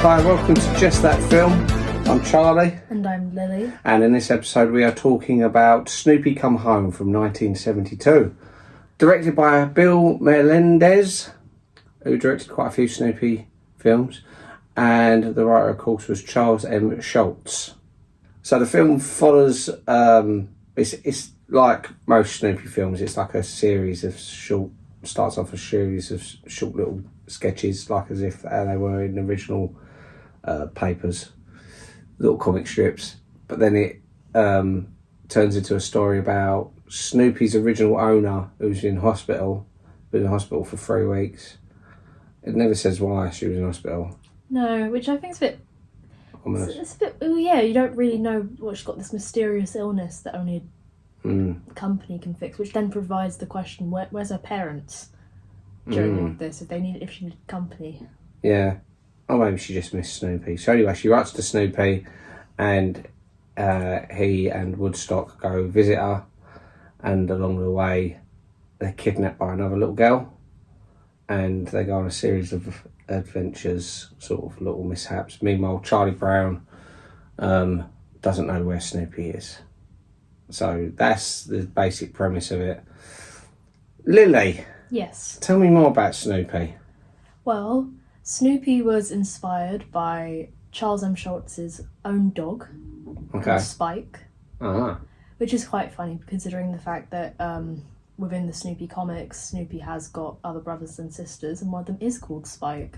Hi, welcome to Just That Film. I'm Charlie. And I'm Lily. And in this episode we are talking about Snoopy Come Home from 1972. Directed by Bill Melendez, who directed quite a few Snoopy films. And the writer, of course, was Charles M. Schulz. So the film follows, it's like most Snoopy films, it's like a series of starts off a series of short little sketches, like as if they were in the original papers, little comic strips. But then it turns into a story about Snoopy's original owner, who's been in hospital for 3 weeks. It never says why she was in hospital. No, which I think is a bit... It's a bit... Oh yeah, you don't really know what she's got, this mysterious illness that only a company can fix, which then provides the question, where's her parents during all of this, if she needed company? Yeah. Oh, maybe she just missed Snoopy. So anyway, she writes to Snoopy and he and Woodstock go visit her, and along the way they're kidnapped by another little girl and they go on a series of adventures, sort of little mishaps. Meanwhile, Charlie Brown doesn't know where Snoopy is. So that's the basic premise of it. Lily. Yes. Tell me more about Snoopy. Well, Snoopy was inspired by Charles M. Schulz's own dog, called Spike, which is quite funny considering the fact that within the Snoopy comics, Snoopy has got other brothers and sisters, and one of them is called Spike.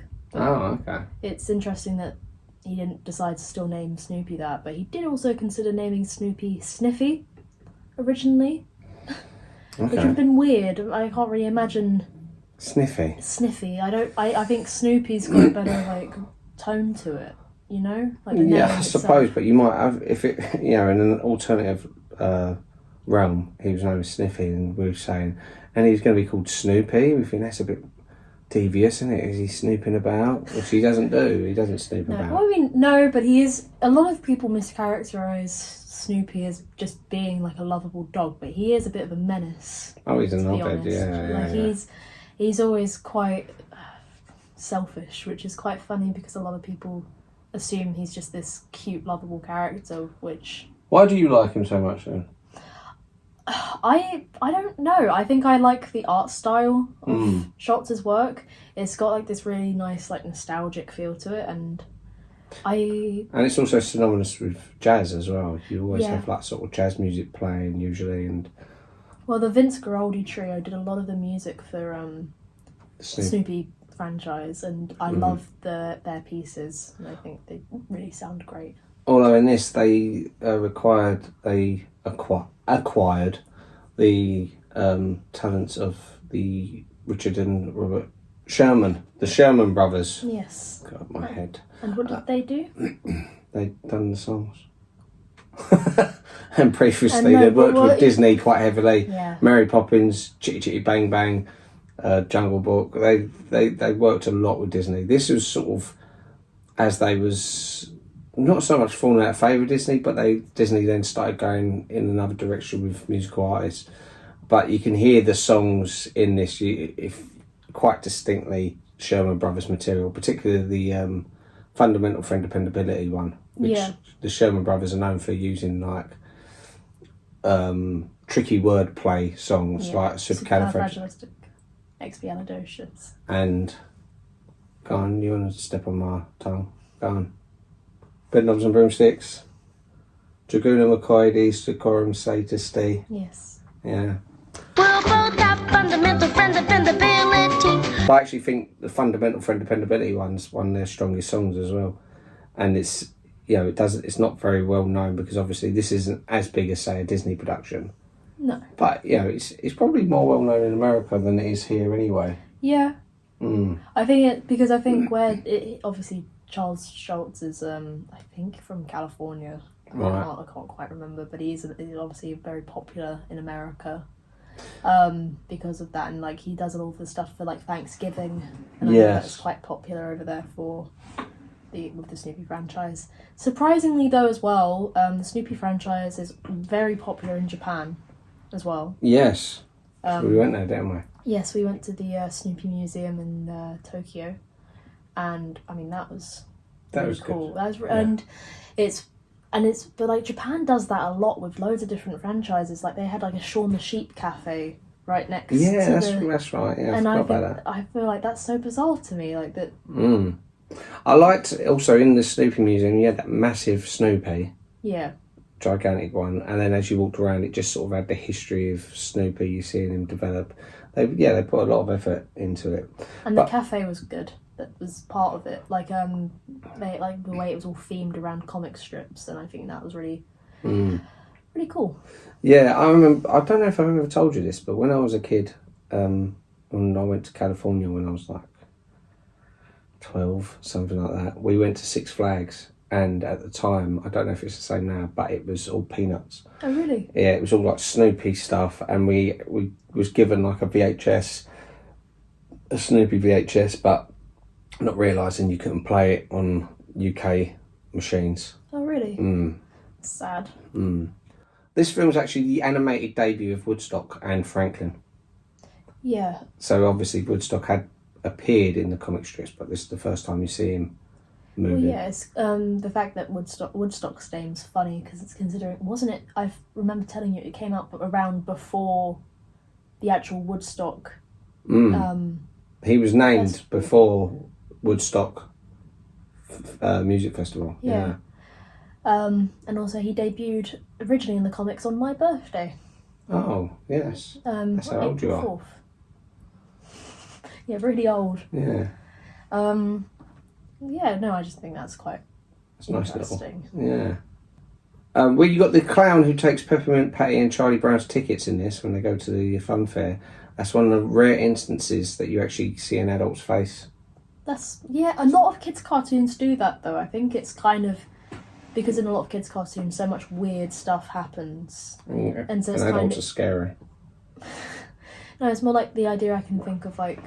It's interesting that he didn't decide to still name Snoopy that, but he did also consider naming Snoopy Sniffy originally, which would have been weird. I can't really imagine Sniffy. I think Snoopy's got a better tone to it, you know? I suppose, but you might have, if it, in an alternative realm, he was known as Sniffy, and we were saying, and he's going to be called Snoopy. We think that's a bit devious, isn't it? Is he snooping about? Which he doesn't do. He doesn't snoop about. Well, I mean, no, but he is. A lot of people mischaracterise Snoopy as just being like a lovable dog, but he is a bit of a menace. Oh, he's a knobhead, yeah. He's always quite selfish, which is quite funny because a lot of people assume he's just this cute, lovable character, which... Why do you like him so much, then? I don't know. I think I like the art style of Schultz's work. It's got this really nice nostalgic feel to it, and it's also synonymous with jazz as well. You always have sort of jazz music playing usually, and well, the Vince Guaraldi trio did a lot of the music for Snoopy franchise, and I love their pieces, and I think they really sound great. Although in this they acquired the talents of the Richard and Robert Sherman, the Sherman brothers. Yes. God, my head. And what did they do? They'd done the songs. And previously they worked with Disney quite heavily. Yeah. Mary Poppins, Chitty Chitty Bang Bang, Jungle Book. They worked a lot with Disney. This was sort of as they was not so much falling out of favour with Disney, but Disney then started going in another direction with musical artists. But you can hear the songs in this, if quite distinctly Sherman Brothers material, particularly the Fundamental for Dependability one, which the Sherman Brothers are known for using tricky wordplay songs like Supercalifragilisticexpialidocious. And go on, you want to step on my tongue? Go on. Bedknobs and Broomsticks, Draguna McCoides, Decorum Satisty. Yes. Yeah. We'll both have fundamental friend dependability. I actually think the Fundamental Friend Dependability one's one of their strongest songs as well. And it's, it's not very well known because obviously this isn't as big as, say, a Disney production. No. But, it's probably more well known in America than it is here anyway. Yeah. I think where obviously Charles Schulz is, I think, from California. Right. I can't quite remember, but he's obviously very popular in America because of that, and he does all the stuff for Thanksgiving, and I know that's quite popular over there with the Snoopy franchise. Surprisingly, though, as well, the Snoopy franchise is very popular in Japan as well. Yes. So we went there, didn't we? Yes, we went to the Snoopy Museum in Tokyo, and I mean that was really cool. That was and it's but like Japan does that a lot with loads of different franchises. Like they had like a Shaun the Sheep cafe right next. Yeah, that's right. Yeah, and I forgot about that. I feel like that's so bizarre to me. Like that. I liked also in the Snoopy Museum. You had that massive Snoopy. Yeah. Gigantic one, and then as you walked around, it just sort of had the history of Snoopy. You seeing him develop. They put a lot of effort into it. And the cafe was good. That was part of it. Like they like the way it was all themed around comic strips, and I think that was really cool. Yeah, I remember. I don't know if I've ever told you this, but when I was a kid, when I went to California when I was like 12, something like that, we went to Six Flags. And at the time, I don't know if it's the same now, but it was all Peanuts. Oh, really? Yeah, it was all like Snoopy stuff, and we was given like a Snoopy VHS, but not realising you couldn't play it on UK machines. Oh, really? Sad. This film's actually the animated debut of Woodstock and Franklin. Yeah. So obviously Woodstock had appeared in the comic strips, but this is the first time you see him. Movie. Well, yeah, it's the fact that Woodstock's name's funny because it's considering, wasn't it? I remember telling you it came out around before the actual Woodstock. He was named before Woodstock Music Festival. Yeah. And also he debuted originally in the comics on my birthday. Oh yes. That's how old you are. 4th. Yeah, really old. Yeah. Yeah, no, I just think that's quite interesting. Nice little, yeah. Well, you got the clown who takes Peppermint Patty and Charlie Brown's tickets in this when they go to the fun fair. That's one of the rare instances that you actually see an adult's face. A lot of kids' cartoons do that though. I think it's kind of because in a lot of kids' cartoons, so much weird stuff happens, and so it's adults are scary. No, it's more like the idea I can think of, like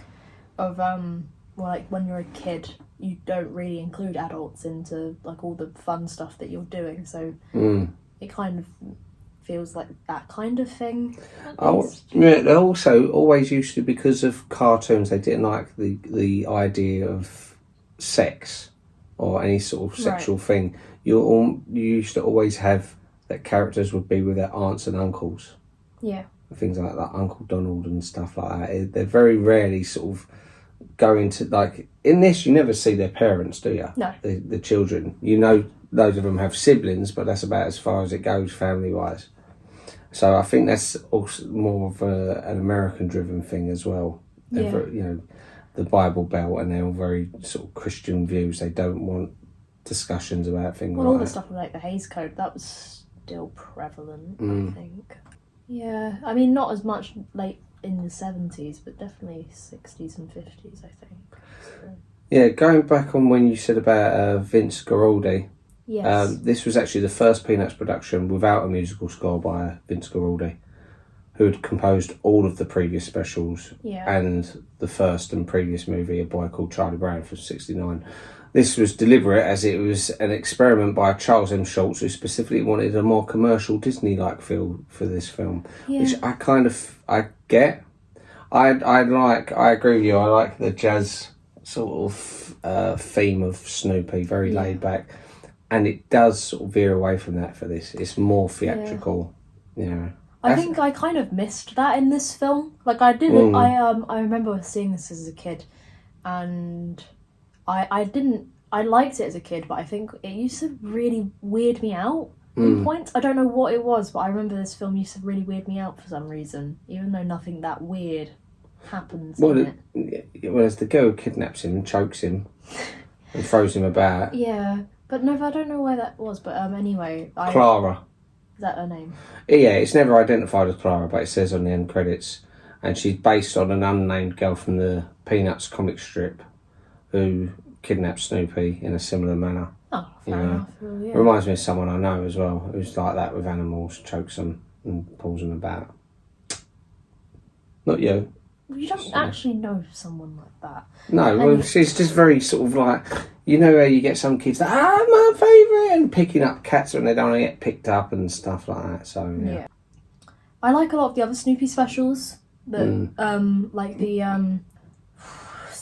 when you're a kid. You don't really include adults into like all the fun stuff that you're doing, so it kind of feels like that kind of thing. Yeah, they also always used to, because of cartoons, they didn't like the idea of sex or any sort of sexual thing. You used to always have that characters would be with their aunts and uncles. Yeah. Things like that, Uncle Donald and stuff like that. They're very rarely sort of go into, like, in this you never see their parents, do you? No. The children. You know, loads of them have siblings, but that's about as far as it goes family wise. So I think that's also more of an American driven thing as well. Yeah. You know, the Bible Belt, and they're all very sort of Christian views. They don't want discussions about things like that. All the stuff like the Hays Code, that was still prevalent, I think. Yeah, I mean, not as much late in the 70s, but definitely 60s and 50s, I think. So. Yeah, going back on when you said about Vince Guaraldi, yes. This was actually the first Peanuts production without a musical score by Vince Guaraldi, who had composed all of the previous specials and the first and previous movie, A Boy Called Charlie Brown, from '69. This was deliberate, as it was an experiment by Charles M. Schulz, who specifically wanted a more commercial Disney-like feel for this film, which I get. I agree with you. I like the jazz sort of theme of Snoopy, very laid back, and it does sort of veer away from that for this. It's more theatrical, you know. I think I kind of missed that in this film. Like I didn't. I remember seeing this as a kid, and I liked it as a kid, but I think it used to really weird me out at points. I don't know what it was, but I remember this film used to really weird me out for some reason, even though nothing that weird happens in it. Well, as the girl kidnaps him and chokes him and throws him about. Yeah, but no, I don't know where that was, but anyway. Clara. Is that her name? Yeah, it's never identified as Clara, but it says on the end credits. And she's based on an unnamed girl from the Peanuts comic strip who kidnapped Snoopy in a similar manner. Oh, fair enough. Well, yeah. Reminds me of someone I know as well, who's like that with animals, chokes them and pulls them about. Not you. You don't actually know someone like that. No, well, she's just very sort of like, you know, where you get some kids that, my favourite, and picking up cats when they don't want to get picked up and stuff like that. So yeah. I like a lot of the other Snoopy specials that, like the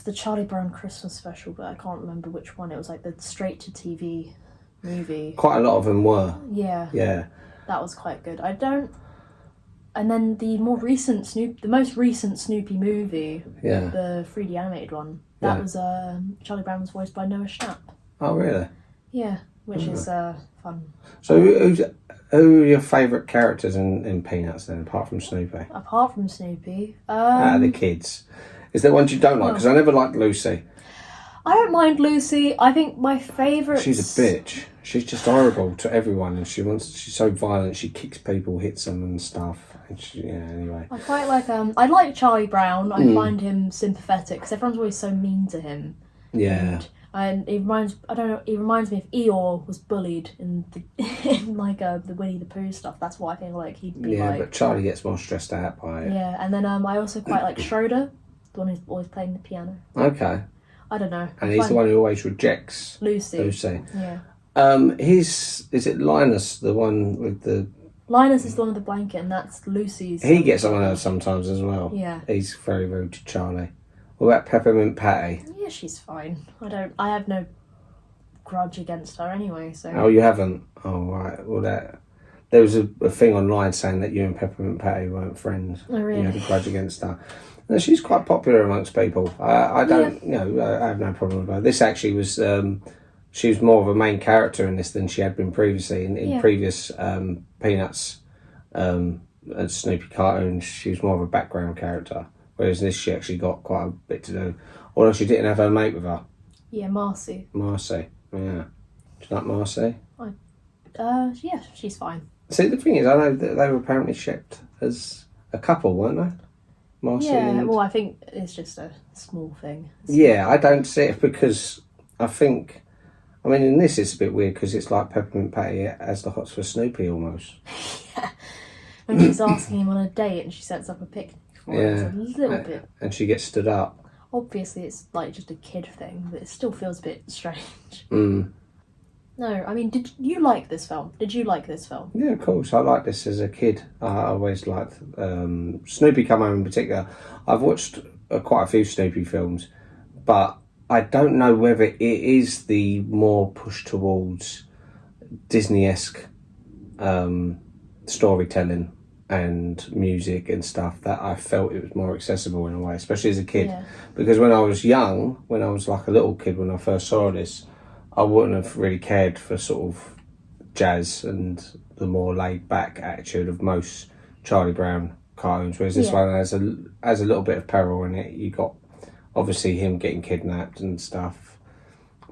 the Charlie Brown Christmas special, but I can't remember which one. It was like the straight-to-TV movie. Quite a lot of them were. Yeah. Yeah. That was quite good. And then the most recent Snoopy movie, the 3D animated one, that was Charlie Brown was voiced by Noah Schnapp. Oh, really? Yeah, which is fun. So who are your favourite characters in Peanuts then, apart from Snoopy? Apart from Snoopy? Out of the kids. Is there ones you don't like? Because I never liked Lucy. I don't mind Lucy. I think my favourite... She's a bitch. She's just horrible to everyone, and she's so violent. She kicks people, hits them and stuff. And anyway. I quite like I like Charlie Brown. I find him sympathetic because everyone's always so mean to him. Yeah. And it reminds me if Eeyore was bullied in the Winnie the Pooh stuff. That's what I think like he'd be like. Yeah, but Charlie gets more stressed out by it. Yeah, and then I also quite like Schroeder, the one who's always playing the piano. Okay. I don't know. And he's the one who always rejects Lucy. Yeah. Is it Linus, the one with the... Linus is the one with the blanket, and that's Lucy's... He gets on her sometimes as well. Yeah. He's very rude to Charlie. What about Peppermint Patty? Yeah, she's fine. I have no grudge against her anyway, so... Oh, you haven't? Oh, right. Well, there was a thing online saying that you and Peppermint Patty weren't friends. Oh, really? You had a grudge against her. No, she's quite popular amongst people. I don't, I have no problem with her. This actually was, she was more of a main character in this than she had been previously. In previous Peanuts and Snoopy cartoons, she was more of a background character. Whereas in this, she actually got quite a bit to do. Although she didn't have her mate with her. Yeah, Marcy. Marcy, yeah. Do you like Marcy? Yeah, she's fine. See, the thing is, I know that they were apparently shipped as a couple, weren't they? Marcy well, I think it's just a small thing. Yeah, I don't see it because I think... I mean, in this it's a bit weird because it's like Peppermint Patty as the hots for Snoopy almost. Yeah. When she's asking him on a date and she sets up a picnic for him, it's a little bit... And she gets stood up. Obviously it's like just a kid thing, but it still feels a bit strange. Mm. No, I mean, did you like this film? Did you like this film? Yeah, of course. I liked this as a kid. I always liked Snoopy Come Home in particular. I've watched quite a few Snoopy films, but I don't know whether it is the more push towards Disney-esque storytelling and music and stuff that I felt it was more accessible in a way, especially as a kid. Yeah. Because when I was young, when I was like a little kid, when I first saw this, I wouldn't have really cared for sort of jazz and the more laid-back attitude of most Charlie Brown cartoons, whereas this one has a little bit of peril in it. You got obviously him getting kidnapped and stuff,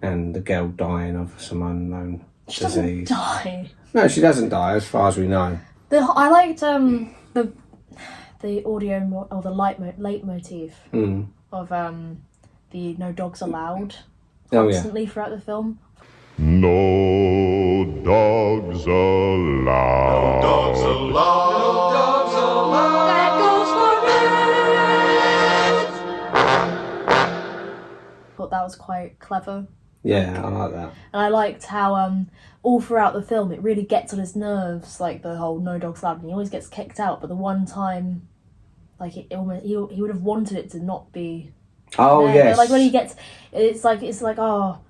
and the girl dying of some unknown disease. She doesn't die. No, she doesn't die, as far as we know. I liked the audio or the leitmotif of the "No Dogs Allowed" constantly throughout the film. No dogs allowed. No dogs allowed. No dogs allowed. That goes for kids. Thought that was quite clever. Yeah, I like that. And I liked how all throughout the film it really gets on his nerves, like the whole no dogs allowed, and he always gets kicked out. But the one time, like he would have wanted it to not be. Oh there. yes. Like when he gets, it's like oh,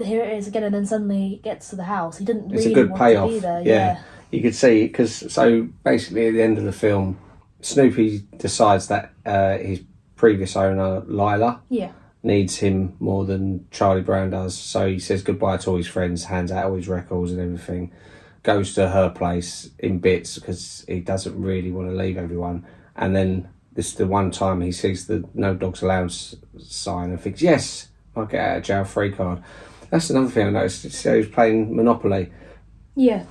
here it is again, and then suddenly he gets to the house. He didn't It's really a good want payoff. to be there. Yeah. You could see because so basically at the end of the film, Snoopy decides that his previous owner Lila needs him more than Charlie Brown does. So he says goodbye to all his friends, hands out all his records and everything, goes to her place in bits because he doesn't really want to leave everyone. And then this is the one time he sees the No Dogs Allowed sign and thinks, yes, I'll get out of jail free card. That's another thing I noticed. So he was playing Monopoly. Yeah.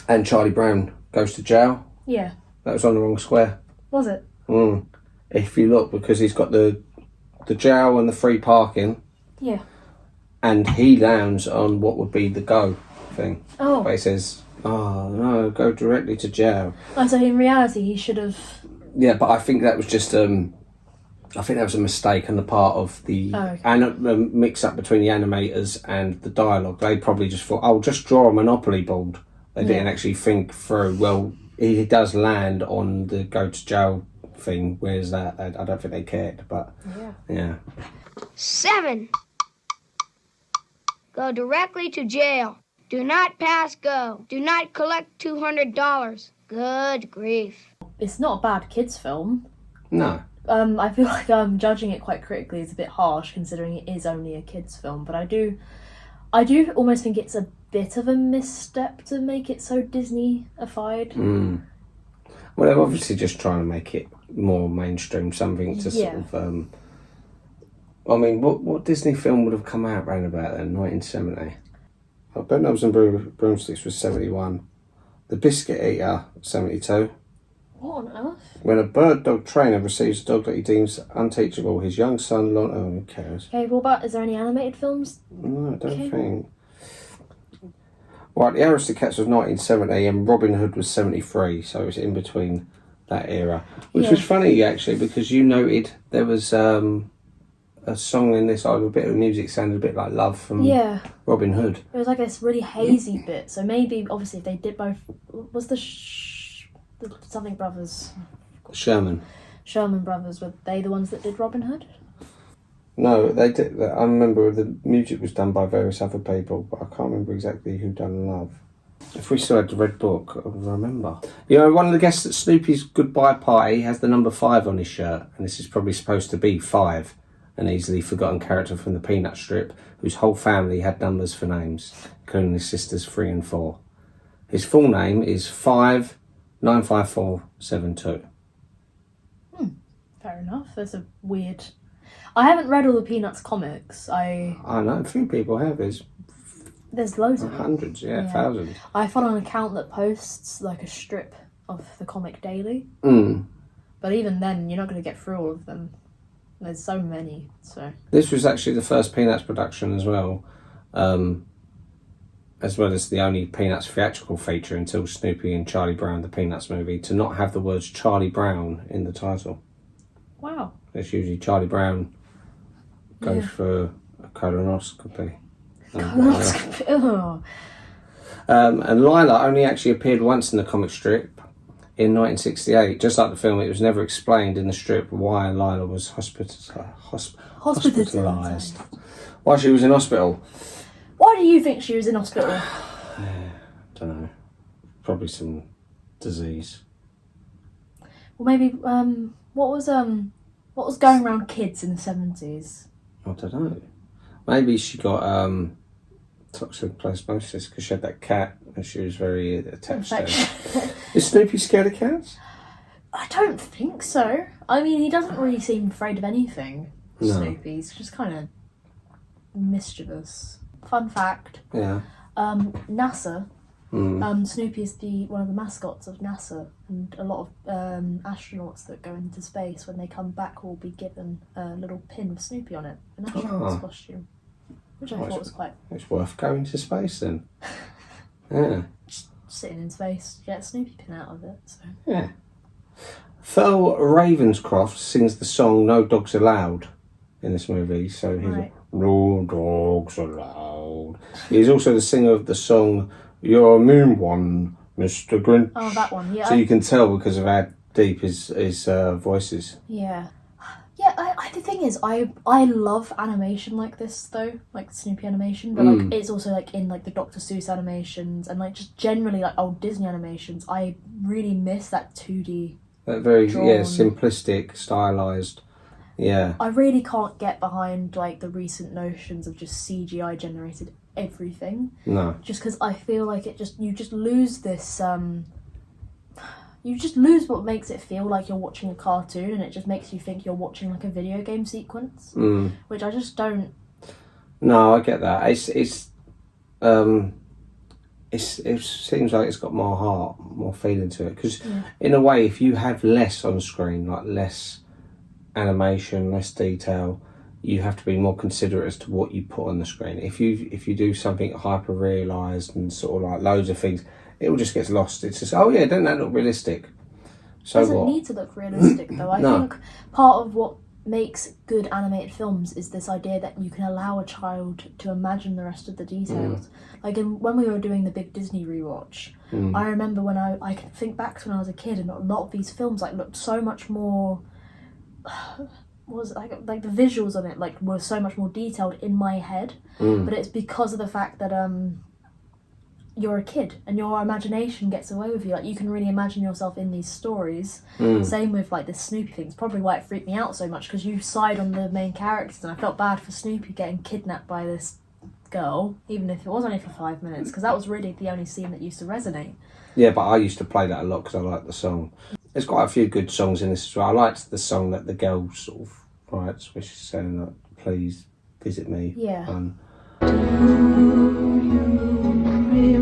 And Charlie Brown goes to jail. Yeah. That was on the wrong square. Was it? If you look, because he's got the jail and the free parking. Yeah. And he lands on what would be the go thing. Oh. But he says, oh, no, go directly to jail. Oh, so in reality he should have... Yeah, but I think that was just... I think that was a mistake on the part of the mix-up between the animators and the dialogue. They probably just thought, oh, just draw a Monopoly board. They didn't actually think through, well, he does land on the go to jail thing. Where's that? I don't think they cared, but yeah. 7. Go directly to jail. Do not pass go. Do not collect $200. Good grief. It's not a bad kids' film. No. I feel like judging it quite critically is a bit harsh considering it is only a kids' film, but I do almost think it's a bit of a misstep to make it so Disney-ified. Well, they're obviously just trying to make it more mainstream, something to sort of... I mean, what Disney film would have come out around about then, 1970? Bedknobs and Broomsticks was 71. The Biscuit Eater, 72. What on earth? When a bird dog trainer receives a dog that he deems unteachable, his young son... who cares? Okay, what about... Is there any animated films? No, I don't think. Right, The Aristocats was 1970 and Robin Hood was 73, so it was in between that era. Which was funny, actually, because you noted there was a song in this, a bit of music sounded a bit like Love from Robin Hood. It was like this really hazy bit, so maybe, obviously, if they did both... Was the something brothers... Sherman Brothers, were they the ones that did Robin Hood? No, they did. I remember the music was done by various other people, but I can't remember exactly who done Love. If we still had the Red Book, I would remember. You know, one of the guests at Snoopy's goodbye party has the number 5 on his shirt, and this is probably supposed to be 5, an easily forgotten character from the Peanut strip, whose whole family had numbers for names, including his sisters 3 and 4. His full name is 595472. Fair enough. That's a weird... I haven't read all the Peanuts comics. I know, a few people have. There's loads of them. Hundreds, thousands. I follow an account that posts like a strip of the comic daily. But even then, you're not going to get through all of them. There's so many, so... This was actually the first Peanuts production as well as the only Peanuts theatrical feature until Snoopy and Charlie Brown, the Peanuts movie, to not have the words Charlie Brown in the title. Wow. It's usually Charlie Brown goes for a colonoscopy. And Lila only actually appeared once in the comic strip in 1968. Just like the film, it was never explained in the strip why Lila was hospitalised. Why she was in hospital. Why do you think she was in hospital? Don't know. Probably some disease. Well, maybe what was going around kids in the 70s? I don't know. Maybe she got toxoplasmosis because she had that cat and she was very attached to it. Is Snoopy scared of cats? I don't think so. I mean, he doesn't really seem afraid of anything. No. Snoopy. He's just kind of mischievous. Fun fact. Yeah. NASA. Snoopy is one of the mascots of NASA, and a lot of astronauts that go into space, when they come back, will be given a little pin with Snoopy on it, an astronaut's costume, which I thought was quite... It's worth going to space then. Yeah. Just sitting in space, get a Snoopy pin out of it. So. Yeah. Phil Ravenscroft sings the song No Dogs Allowed in this movie, so he's like, no dogs allowed. He's also the singer of the song You're a Mean One, Mr. Grinch. Oh, that one, yeah. So you can tell because of how deep his voice is. Yeah. Yeah, the thing is, I love animation like this, though. Like Snoopy animation. But, like, it's also, like, in, like, the Dr. Seuss animations and, like, just generally, like, old Disney animations. I really miss that 2D That very, drawn. simplistic, stylised. Yeah. I really can't get behind, like, the recent notions of just CGI generated everything. No. Just because I feel like you just lose this, you just lose what makes it feel like you're watching a cartoon, and it just makes you think you're watching, like, a video game sequence, which I just don't... No, I get that. It seems like it's got more heart, more feeling to it, because in a way, if you have less on screen, like less animation, less detail, you have to be more considerate as to what you put on the screen. If you do something hyper realised and sort of like loads of things, it all just gets lost. It's just, oh yeah, doesn't that look realistic? So it doesn't what? need to look realistic though. I think part of what makes good animated films is this idea that you can allow a child to imagine the rest of the details. Like when we were doing the big Disney rewatch, I remember when I can think back to when I was a kid, and a lot of these films like looked so much more was like the visuals on it like were so much more detailed in my head, but it's because of the fact that you're a kid and your imagination gets away with you. Like you can really imagine yourself in these stories. Same with like the Snoopy thing. It's probably why it freaked me out so much, because you side on the main characters, and I felt bad for Snoopy getting kidnapped by this girl, even if it was only for 5 minutes, because that was really the only scene that used to resonate. Yeah, but I used to play that a lot because I liked the song. There's quite a few good songs in this as well. I liked the song that the girl sort of writes, which is saying like, "Please visit me." Yeah.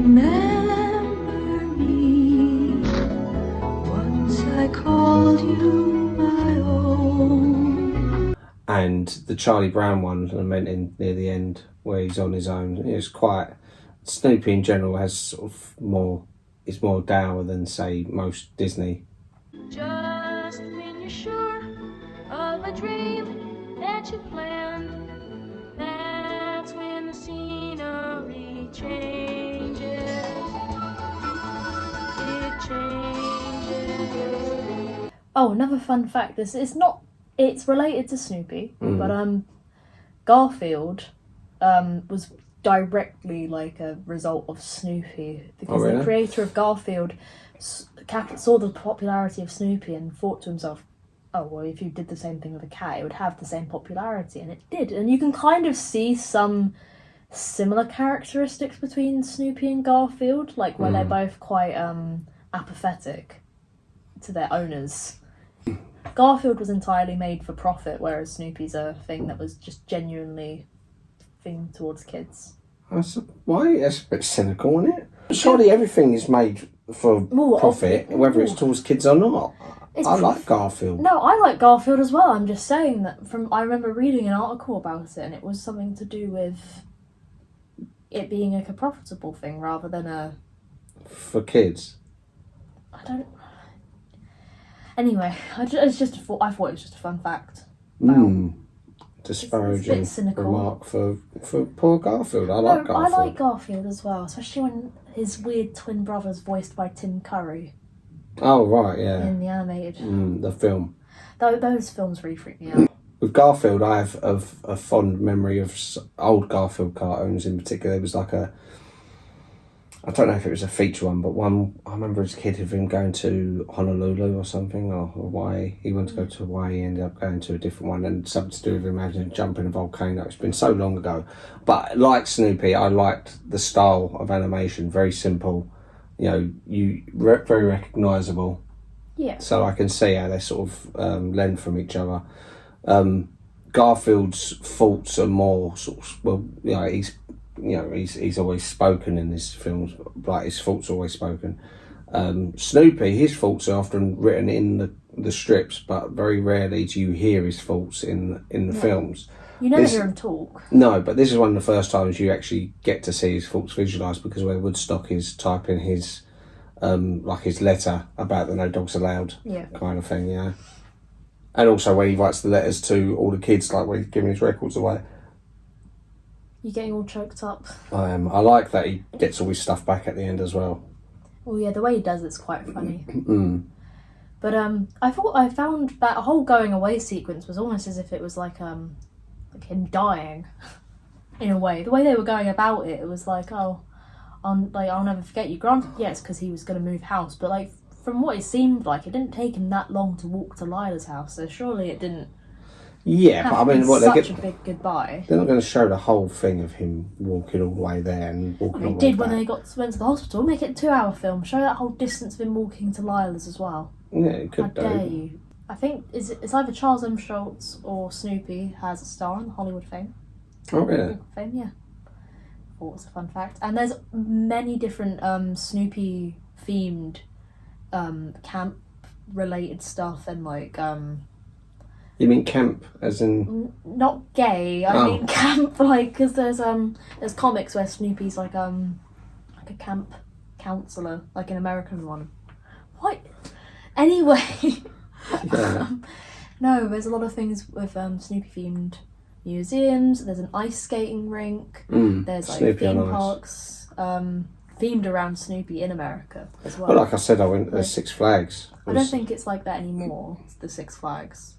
Remember me, once I called you my own. And the Charlie Brown one, I meant in near the end, where he's on his own. It's quite... Snoopy in general has sort of more... It's more dour than, say, most Disney. Just when you're sure of a dream that you planned, that's when the scenery changes. It changes. Oh, another fun fact. It's related to Snoopy, but Garfield was directly like a result of Snoopy, because the creator of Garfield saw the popularity of Snoopy and thought to himself, oh well, if you did the same thing with a cat, it would have the same popularity, and it did. And you can kind of see some similar characteristics between Snoopy and Garfield, like where they're both quite apathetic to their owners. Garfield was entirely made for profit, whereas Snoopy's a thing that was just genuinely thing towards kids. Why? That's a bit cynical, isn't it? Surely everything is made for profit, whether it's towards kids or not. I like Garfield. No, I like Garfield as well. I'm just saying that I remember reading an article about it, and it was something to do with it being like a profitable thing rather than a... For kids? I don't... Anyway, I thought it was just a fun fact. Disparaging remark for poor Garfield. I like Garfield. I like Garfield as well, especially when his weird twin brother's voiced by Tim Curry. Oh, right, yeah. In the animated. The film. Those films really freak me out. With Garfield, I have a fond memory of old Garfield cartoons in particular. There was like I don't know if it was a feature one, but one, I remember as a kid of him going to Honolulu or something, or Hawaii. He wanted to go to Hawaii, he ended up going to a different one, and something to do with him jumping a volcano. It's been so long ago. But like Snoopy, I liked the style of animation, very simple, very recognisable. Yeah. So I can see how they sort of lend from each other. Garfield's faults are more sort of, he's always spoken in his films, like his faults are always spoken. Snoopy, his faults are often written in the strips, but very rarely do you hear his faults in the films. You never hear him talk. No, but this is one of the first times you actually get to see his faults visualised, because where Woodstock is typing his his letter about the no dogs allowed kind of thing, and also when he writes the letters to all the kids, like when he's giving his records away. You're getting all choked up. I am. I like that he gets all his stuff back at the end as well. Oh yeah, the way he does it's quite funny. But I found that whole going away sequence was almost as if it was like him dying, in a way. The way they were going about it, it was like, I'll never forget you. Granted, yes, because he was going to move house, but like from what it seemed like, it didn't take him that long to walk to Lila's house. So surely it didn't. Yeah, but I mean, such a big goodbye. They're not going to show the whole thing of him walking all the way there and walking all the way back. They did when they went to the hospital. Make it a 2-hour film. Show that whole distance of him walking to Lila's as well. Yeah, it could do. How dare you? I think it's either Charles M. Schultz or Snoopy has a star on the Hollywood fame. Oh, really? Fame, yeah. I thought it was a fun fact. And there's many different Snoopy themed camp related stuff and like You mean camp, as in... Not gay, I mean camp, like, because there's comics where Snoopy's like a camp counsellor, like an American one. What? Anyway, No, there's a lot of things with Snoopy-themed museums. There's an ice skating rink. There's like Snoopy theme on ice. parks themed around Snoopy in America as well. Well, like I said, I went to Six Flags. I don't think it's like that anymore, the Six Flags.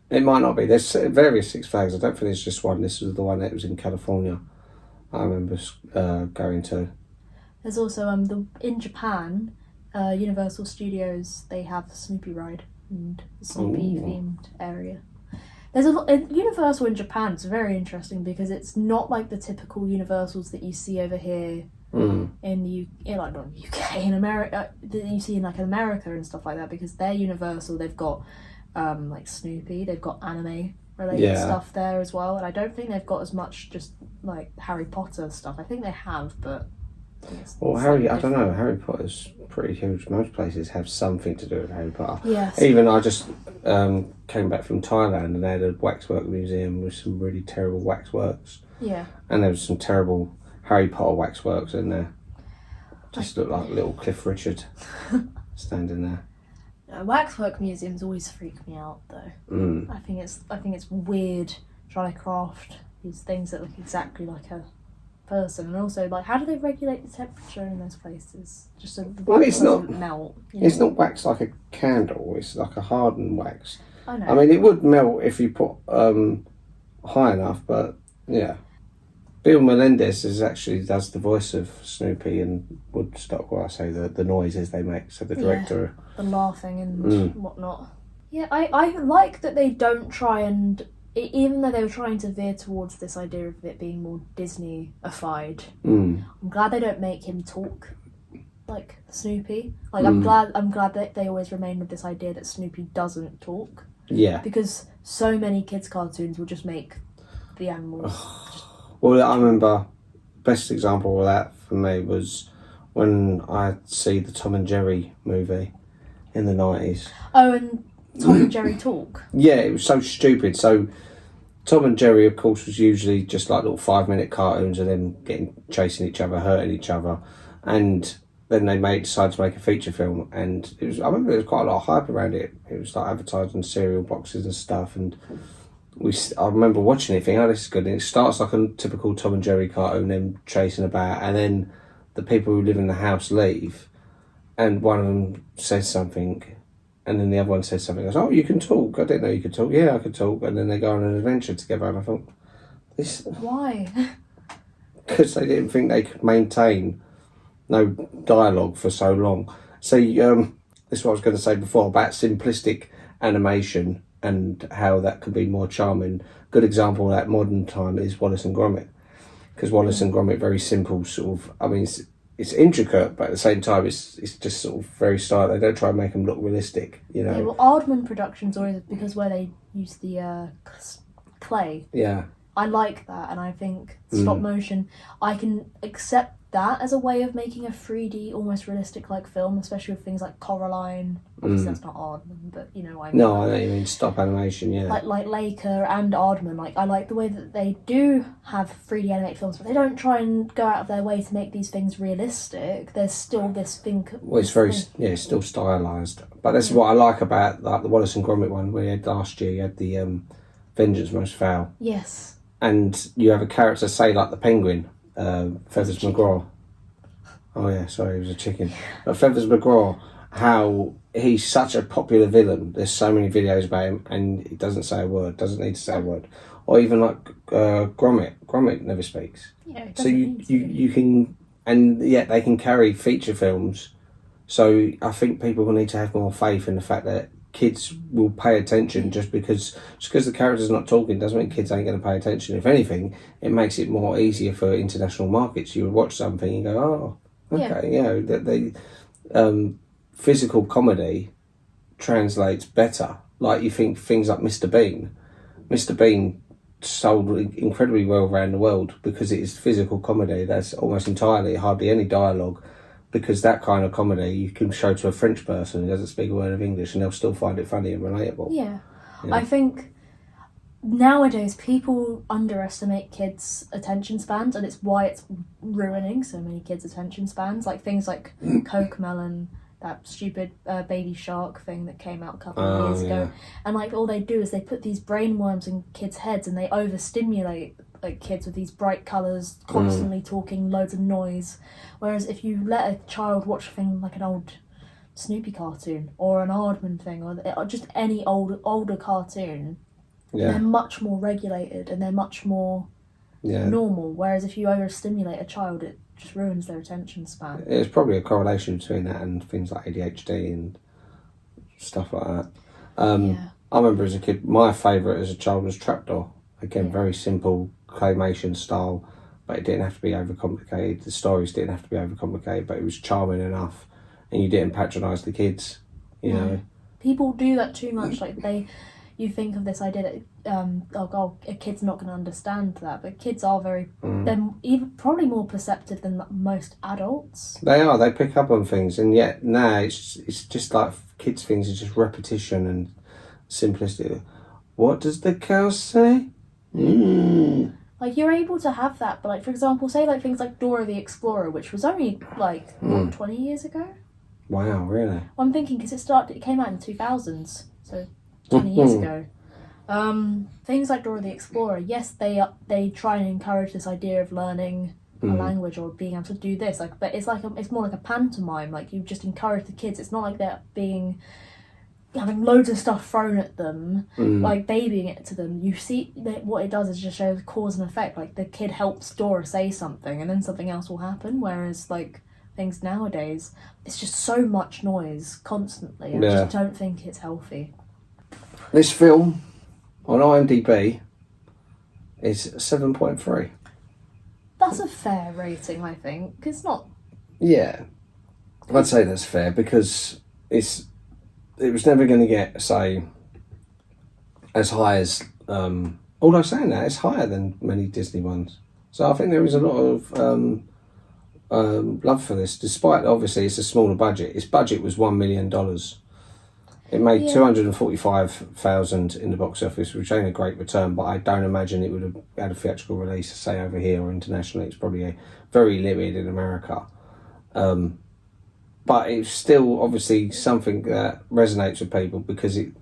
It might not be. There's various Six Flags. I don't think there's just one. This was the one that was in California. I remember going to. There's also in Japan, Universal Studios, they have the Snoopy ride and the Snoopy themed area. There's Universal in Japan. It's very interesting because it's not like the typical Universals that you see over here in the like not UK, in America, that you see in like America and stuff like that. Because they're Universal, they've got like Snoopy, they've got anime related stuff there as well, and I don't think they've got as much just like Harry Potter stuff. I think they have, but well, I don't know. Harry Potter's pretty huge. Most places have something to do with Harry Potter. Yes. Even I just came back from Thailand and they had a waxwork museum with some really terrible waxworks. Yeah. And there was some terrible Harry Potter waxworks in there. Just looked like little Cliff Richard standing there. Waxwork museums always freak me out though. I think it's weird trying to craft these things that look exactly like a person, and also like how do they regulate the temperature in those places just so the wax doesn't melt? It's not wax like a candle. It's like a hardened wax. I know. I mean, it would melt if you put high enough, but yeah. Bill Melendez does the voice of Snoopy and Woodstock, where I say the noises they make. So the director, the laughing and whatnot. Yeah, I like that they don't try and, even though they were trying to veer towards this idea of it being more Disney-ified, I'm glad they don't make him talk like Snoopy. Like I'm glad that they always remain with this idea that Snoopy doesn't talk. Yeah. Because so many kids' cartoons will just make the animals. Well, I remember best example of that for me was when I see the Tom and Jerry movie in the 90s. Oh, and Tom and Jerry talk. Yeah, it was so stupid. So Tom and Jerry, of course, was usually just like little 5-minute cartoons of them chasing each other, hurting each other, and then they decided to make a feature film, and I remember there was quite a lot of hype around it. It was like advertised on cereal boxes and stuff, and I remember watching it thinking, oh, this is good. And it starts like a typical Tom and Jerry cartoon, them chasing about, and then the people who live in the house leave, and one of them says something, and then the other one says something. Goes, oh, you can talk. I didn't know you could talk. Yeah, I could talk. And then they go on an adventure together, and I thought, this. Why? Because they didn't think they could maintain no dialogue for so long. See, this is what I was going to say before about simplistic animation and how that could be more charming. Good example of that modern time is Wallace and Gromit. Because Wallace and Gromit, very simple sort of, I mean, it's intricate, but at the same time, it's just sort of very stylish. They don't try and make them look realistic, you know. Yeah, well, Aardman Productions always, because where they use the clay. Yeah. I like that, and I think stop motion, I can accept that as a way of making a 3D, almost realistic like film, especially with things like Coraline. Obviously, that's not Aardman, but you know what I mean. No, I know what you mean, stop animation, yeah. Like Laker and Aardman, like I like the way that they do have 3D animated films, but they don't try and go out of their way to make these things realistic. There's still this thing. Well, it's it's still stylised. But that's what I like about like the Wallace and Gromit one we had last year. You had the Vengeance Most Foul. Yes. And you have a character, say like the penguin, Feathers McGraw. Oh yeah, sorry, it was a chicken. But Feathers McGraw, how he's such a popular villain. There's so many videos about him, and he doesn't say a word. Doesn't need to say a word. Or even like Gromit. Gromit never speaks. Yeah. So you can, and yet they can carry feature films. So I think people will need to have more faith in the fact that kids will pay attention. Just because the character's not talking doesn't mean kids ain't going to pay attention. If anything, it makes it more easier for international markets. You would watch something and go, oh, okay, you know, that they physical comedy translates better. Like you think things like Mr. Bean. Mr. Bean sold incredibly well around the world because it is physical comedy. That's almost entirely hardly any dialogue. Because that kind of comedy you can show to a French person who doesn't speak a word of English and they'll still find it funny and relatable. Yeah. I think nowadays people underestimate kids' attention spans, and it's why it's ruining so many kids' attention spans. Like things like Coke Melon that stupid Baby Shark thing that came out a couple of years ago. And like all they do is they put these brainworms in kids' heads and they overstimulate like kids with these bright colours, constantly talking, loads of noise. Whereas if you let a child watch a thing like an old Snoopy cartoon or an Aardman thing or just any older cartoon, they're much more regulated and they're much more normal. Whereas if you overstimulate a child, it just ruins their attention span. There's probably a correlation between that and things like ADHD and stuff like that. I remember as a kid, my favourite as a child was Trapdoor. Again, very simple claymation style, but it didn't have to be overcomplicated. The stories didn't have to be overcomplicated, but it was charming enough, and you didn't patronise the kids. You know, people do that too much. Like you think of this idea that a kid's not going to understand that, but kids are they're even probably more perceptive than most adults. They are. They pick up on things, and yet now it's just like kids' things are just repetition and simplistic. What does the cow say? Like you're able to have that, but like for example, say like things like Dora the Explorer, which was only like 20 years ago. Wow, really? I'm thinking because it came out in the 2000s, so 20 years ago. Things like Dora the Explorer, yes, they try and encourage this idea of learning a language or being able to do this, like, but it's more like a pantomime. Like you just encourage the kids. It's not like they're having loads of stuff thrown at them, like babying it to them. You see that what it does is just show cause and effect. Like the kid helps Dora say something, and then something else will happen. Whereas like things nowadays, it's just so much noise constantly. I just don't think it's healthy. This film on IMDb is 7.3. That's a fair rating, I think. It's not. Yeah, I'd say that's fair because it was never going to get, say, as high as. Although saying that, it's higher than many Disney ones. So I think there is a lot of love for this, despite obviously it's a smaller budget. Its budget was $1 million. It made $245,000 in the box office, which ain't a great return, but I don't imagine it would have had a theatrical release, say over here or internationally. It's probably very limited in America. But it's still obviously something that resonates with people because it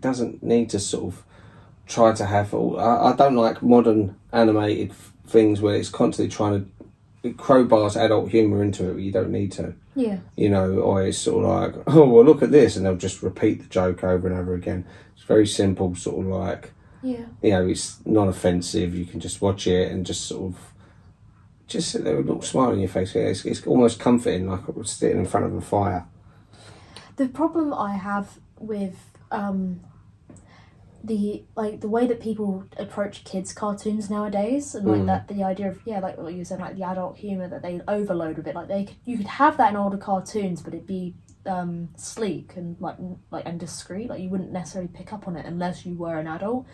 doesn't need to sort of try to have I don't like modern animated things where it's constantly trying to crowbars adult humour into it, but you don't need to. Yeah. You know, or it's sort of like, oh, well, look at this, and they'll just repeat the joke over and over again. It's very simple, sort of like, you know, it's non-offensive. You can just watch it and just sort of just sit there with a little smile on your face. Yeah, it's almost comforting, like sitting in front of a fire. The problem I have with the way that people approach kids' cartoons nowadays, and like that, the idea of like what you said, like the adult humour that they overload with it. Like you could have that in older cartoons, but it'd be sleek and like and discreet. Like you wouldn't necessarily pick up on it unless you were an adult.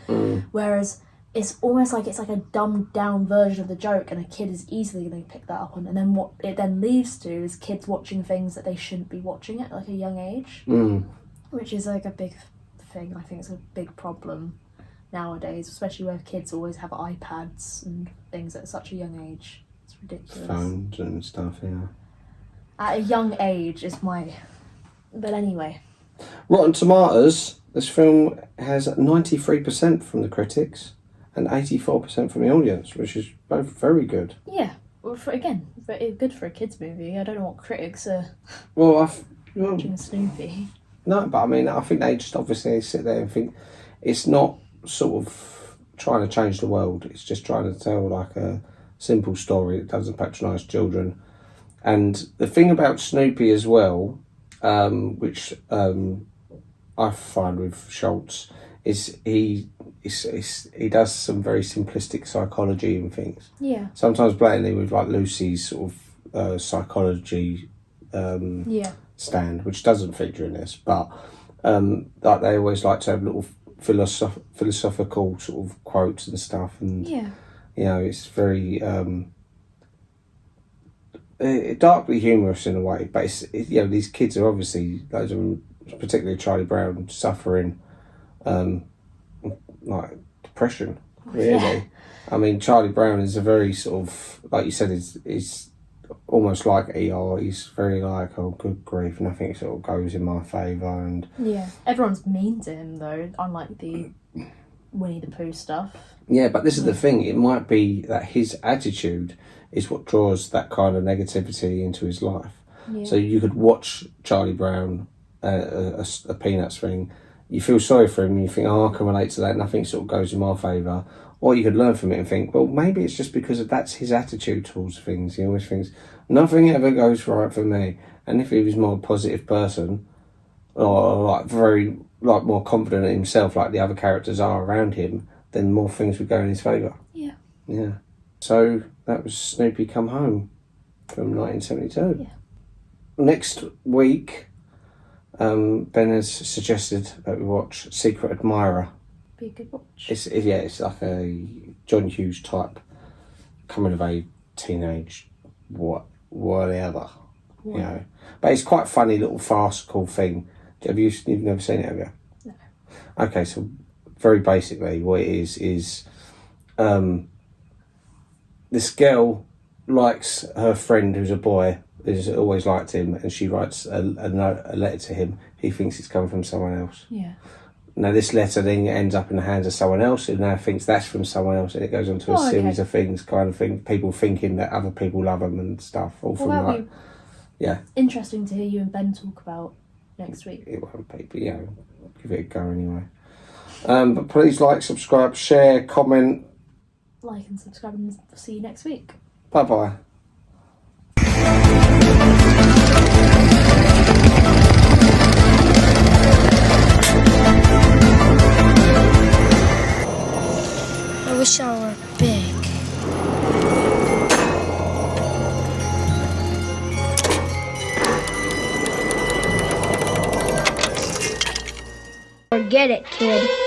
Whereas it's almost like it's like a dumbed down version of the joke, and a kid is easily going to pick that up on. And then what it then leads to is kids watching things that they shouldn't be watching at like a young age, which is like a big thing. I think it's a big problem nowadays, especially where kids always have iPads and things at such a young age. It's ridiculous. Phones and stuff, yeah. At a young age is my... But anyway. Rotten Tomatoes, this film has 93% from the critics and 84% from the audience, which is both very good. Yeah. Well, good for a kids' movie. I don't know what critics are watching Snoopy. No, but I mean, I think they just obviously sit there and think it's not sort of trying to change the world. It's just trying to tell like a simple story that doesn't patronise children. And the thing about Snoopy as well, which I find with Schultz, is he does some very simplistic psychology and things. Yeah. Sometimes blatantly with like Lucy's sort of psychology. Stand, which doesn't feature in this, but like they always like to have little philosophical sort of quotes and stuff, and you know, it's very darkly humorous in a way. But you know, these kids are obviously, those of them, particularly Charlie Brown, suffering like depression. Really, I mean, Charlie Brown is a very sort of, like you said, is almost like ER. He's very like, oh, good grief, nothing sort of goes in my favour. And yeah, everyone's mean to him though, unlike the Winnie the Pooh stuff. Yeah, but this is the thing. It might be that his attitude is what draws that kind of negativity into his life. Yeah. So you could watch Charlie Brown, a Peanuts thing. You feel sorry for him and you think, oh, I can relate to that. Nothing sort of goes in my favour. Or you could learn from it and think, well, maybe it's just because that's his attitude towards things. He always thinks, nothing ever goes right for me. And if he was more a positive person, or like very like more confident in himself, like the other characters are around him, then more things would go in his favour. Yeah. Yeah. So that was Snoopy Come Home from 1972. Yeah. Next week, Ben has suggested that we watch Secret Admirer. Be a good watch. It's like a John Hughes type coming of age teenage whatever. You know. But it's quite a funny little farcical thing. You've never seen it, have you? No. Okay, so very basically what it is this girl likes her friend who's a boy, who's always liked him, and she writes a letter to him. He thinks it's come from someone else. Yeah. Now this letter then ends up in the hands of someone else, who now thinks that's from someone else, and it goes on to a series of things, kind of thing, people thinking that other people love them and stuff. All from that'll like, be yeah. interesting to hear you and Ben talk about next week. It won't be, but yeah, give it a go anyway. But please like, subscribe, share, comment. Like and subscribe, and see you next week. Bye bye. I wish I were big. Forget it, kid.